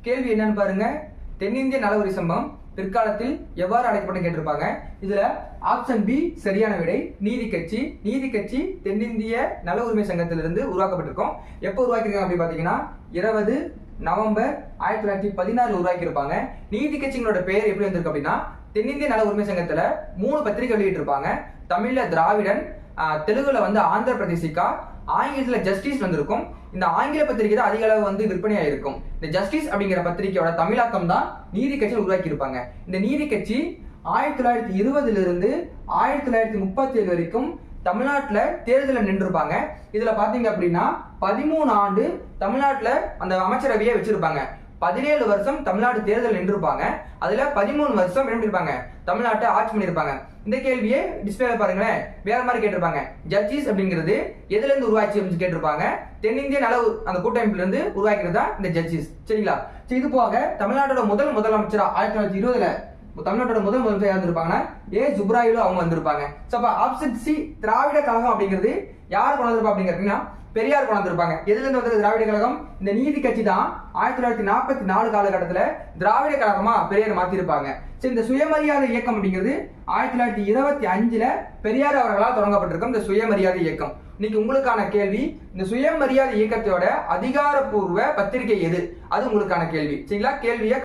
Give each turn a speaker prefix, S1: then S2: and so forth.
S1: கேள்வி என்னன்னு பாருங்க. தென்னிந்திய நல உரிமை சங்கம் பிற்காலத்தில் எவ்வாறு அழைக்கப்பட்டு கேட்டிருப்பாங்க. இதுல ஆப்ஷன் பி சரியான விடை. நீதி கட்சி தென்னிந்திய நல உரிமை சங்கத்திலிருந்து உருவாக்கப்பட்டிருக்கும். எப்போ உருவாக்கிருக்காங்க அப்படின்னு பாத்தீங்கன்னா 20 நவம்பர் 1916 உருவாக்கி இருப்பாங்க. நீதி கட்சிகளோட பெயர் எப்படி வந்திருக்கு அப்படின்னா, தென்னிந்திய நல உரிமை சங்கத்துல 3 பத்திரிகை வெளியிட்டு இருப்பாங்க. தமிழ்ல திராவிடன், தெலுங்குல ஆந்திர பிரதேசிகா, ஆங்கிலத்துல ஜஸ்டிஸ் வந்திருக்கும். இந்த ஆங்கில பத்திரிகை தான் அதிக அளவு விற்பனையா இருக்கும். இந்த ஜஸ்டிஸ் அப்படிங்கிற பத்திரிகையோட தமிழாக்கம் தான் நீதி கட்சி உருவாக்கி இருப்பாங்க. இந்த நீதி கட்சி 1920 இருந்து 1937 வரைக்கும் தமிழ்நாட்டுல தேர்தலில் நின்றுருப்பாங்க. இதுல பாத்தீங்க அப்படின்னா 13 ஆண்டு தமிழ்நாட்டுல அந்த அமைச்சரவையை வச்சிருப்பாங்க. 17 வருஷம் தமிழ்நாடு தேர்தல் நின்றுருப்பாங்க. அதுல 13 வருஷம் என்ன பண்ணிருப்பாங்க, தமிழ்நாட்டை ஆட்சி பண்ணிருப்பாங்க. இந்த கேள்வியை டிஸ்பிளேல பாருங்களேன், வேற மாதிரி கேட்டிருப்பாங்க. ஜட்ஜிஸ் அப்படிங்கிறது எதுல இருந்து உருவாச்சு அப்படின்னு கேட்டிருப்பாங்க. தென்னிந்திய நல அந்த கூட்டமைப்புல இருந்து உருவாக்கிறது தான் இந்த ஜட்ஜிஸ். சரிங்களா? இது போக தமிழ்நாட்டோட முதலமைச்சரா 1920 தமிழ்நாட்டோட முதலமைச்சர் இருந்திருப்பாங்கன்னா சுப்ராயலு அவங்க வந்திருப்பாங்க. ஆப்ஷன் சி திராவிட கழகம் அப்படிங்கிறது யார் கொண்டு வந்திருப்பா அப்படிங்கிறீங்கன்னா பெரியார் கொண்டு வந்திருப்பாங்க. எதுல இருந்து வந்தது திராவிட கழகம்? இந்த நீதி கட்சி தான் 1944 காலகட்டத்துல திராவிட கழகமா பெரியார் மாத்திருப்பாங்க. இந்த சுயமரியாதை இயக்கம் அப்படிங்கிறது 1925 பெரியார் அவர்களால் தொடங்கப்பட்டிருக்கும். இந்த சுயமரியாதை இயக்கம். இன்னைக்கு உங்களுக்கான கேள்வி, இந்த சுயமரியாதை இயக்கத்தோட அதிகாரப்பூர்வ பத்திரிகை எது? அது உங்களுக்கான கேள்வி. சரிங்களா? கேள்வியை